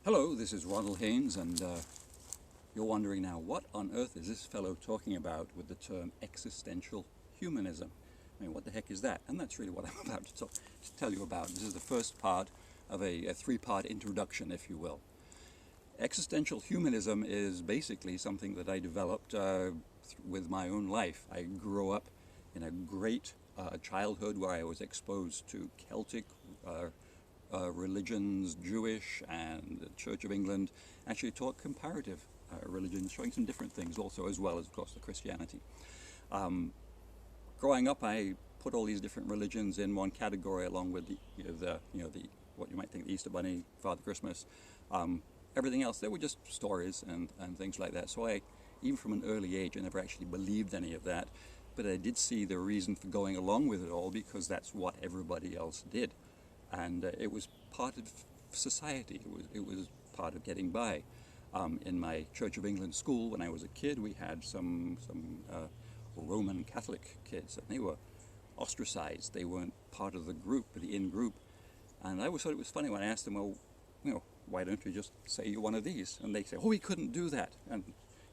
Hello, this is Ronald Haynes, and you're wondering now, what on earth is this fellow talking about with the term existential humanism? I mean, what the heck is that? And that's really what I'm about to tell you about. This is the first part of a three-part introduction, if you will. Existential humanism is basically something that I developed with my own life. I grew up in a great childhood where I was exposed to Celtic religions, Jewish and the Church of England, actually taught comparative religions, showing some different things also, as well as, of course, the Christianity. Growing up, I put all these different religions in one category, along with the what you might think, the Easter Bunny, Father Christmas, everything else. They were just stories and things like that. So even from an early age, I never actually believed any of that, but I did see the reason for going along with it all, because that's what everybody else did. And it was part of society. It was part of getting by. In my Church of England school, when I was a kid, we had some Roman Catholic kids, and they were ostracized. They weren't part of the group, the in-group. And I always thought it was funny when I asked them, well, why don't you just say you're one of these? And they say, oh, we couldn't do that. And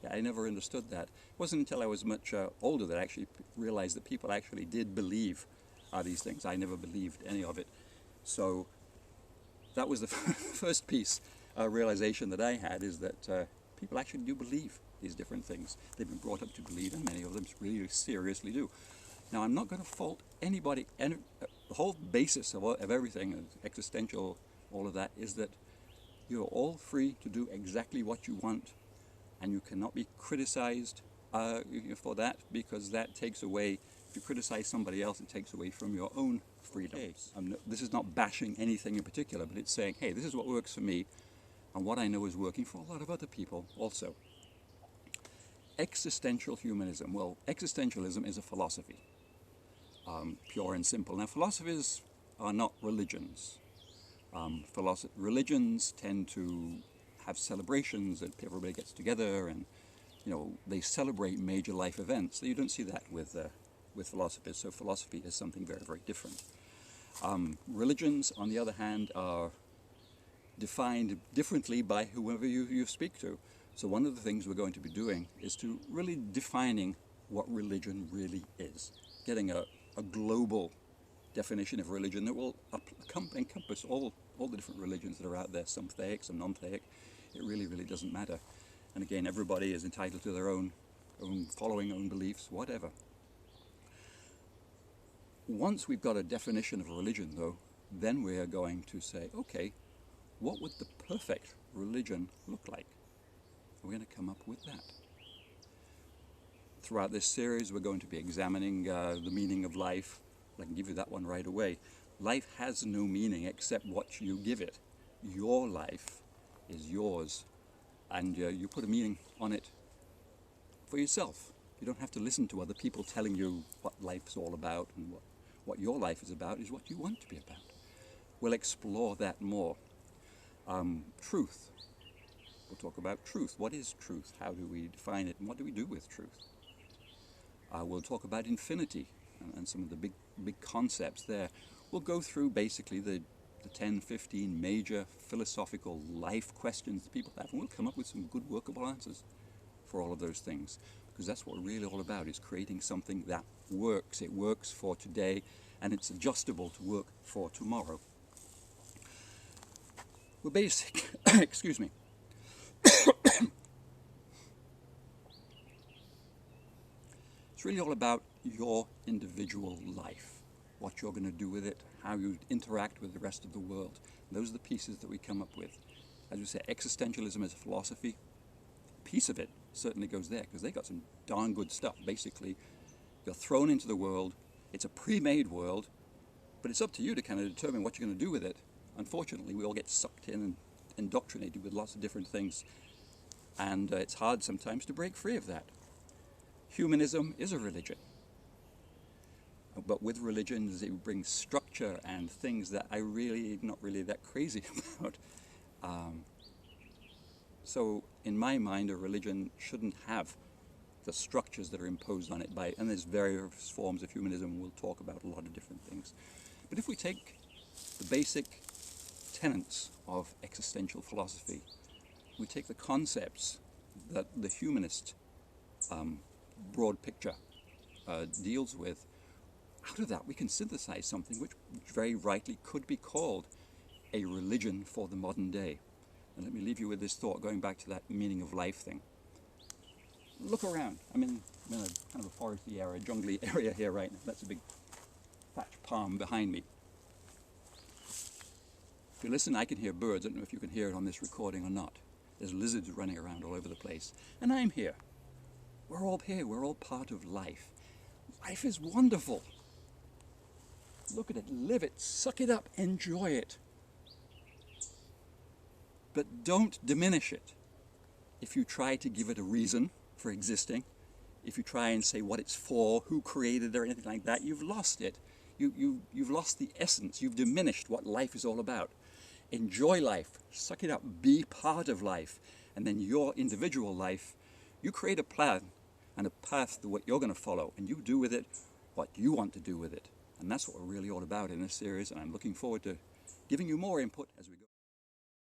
yeah, I never understood that. It wasn't until I was much older that I actually realized that people actually did believe these things. I never believed any of it. So that was the first piece realization that I had, is that people actually do believe these different things. They've been brought up to believe, and many of them really seriously do. Now, I'm not going to fault anybody. And the whole basis of everything, existential, all of that, is that you're all free to do exactly what you want, and you cannot be criticized for that, because that takes away, if you criticize somebody else, it takes away from your own freedom. This is not bashing anything in particular, but it's saying, hey, this is what works for me, and what I know is working for a lot of other people also. Existential humanism. Well, existentialism is a philosophy, pure and simple. Now, philosophies are not religions. Religions tend to have celebrations, and everybody gets together, and they celebrate major life events. You don't see that with philosophers. So philosophy is something very, very different. Religions, on the other hand, are defined differently by whoever you speak to. So one of the things we're going to be doing is to really defining what religion really is, getting a global definition of religion that will encompass all the different religions that are out there, some theistic, some non-theistic. It really, really doesn't matter. And again, everybody is entitled to their own following, own beliefs, whatever. Once we've got a definition of religion, though, then we are going to say, okay, what would the perfect religion look like? We're going to come up with that. Throughout this series, we're going to be examining the meaning of life. I can give you that one right away. Life has no meaning except what you give it. Your life is yours, and you put a meaning on it for yourself. You don't have to listen to other people telling you what life's all about, and what your life is about is what you want to be about. We'll explore that more. Truth. We'll talk about truth. What is truth? How do we define it? And what do we do with truth? We'll talk about infinity and some of the big concepts there. We'll go through basically the 10, 15 major philosophical life questions that people have, and we'll come up with some good workable answers for all of those things. Because that's what we're really all about, is creating something that works. It works for today, and it's adjustable to work for tomorrow. We're basic, excuse me. It's really all about your individual life, what you're going to do with it, how you interact with the rest of the world. And those are the pieces that we come up with. As we say, existentialism is a philosophy. A piece of it certainly goes there, because they got some darn good stuff. Basically, you're thrown into the world. It's a pre-made world, but it's up to you to kind of determine what you're going to do with it. Unfortunately, we all get sucked in and indoctrinated with lots of different things, and it's hard sometimes to break free of that. Humanism is a religion, but with religions it brings structure and things that I really not really that crazy about. So in my mind, a religion shouldn't have the structures that are imposed on it and there's various forms of humanism. We'll talk about a lot of different things. But if we take the basic tenets of existential philosophy. We take the concepts that the humanist broad picture deals with. Out of that we can synthesize something which very rightly could be called a religion for the modern day. And let me leave you with this thought, going back to that meaning of life thing. Look around. I'm in a kind of a foresty area, jungly area here right now. That's a big thatch palm behind me. If you listen, I can hear birds. I don't know if you can hear it on this recording or not. There's lizards running around all over the place. And I'm here. We're all here. We're all part of life. Life is wonderful. Look at it, live it, suck it up, enjoy it. But don't diminish it. If you try to give it a reason for existing, if you try and say what it's for, who created it, or anything like that, you've lost it. You've lost the essence. You've diminished what life is all about. Enjoy life, suck it up, be part of life, and then your individual life, you create a plan and a path to what you're going to follow, and you do with it what you want to do with it. And that's what we're really all about in this series, and I'm looking forward to giving you more input as we go.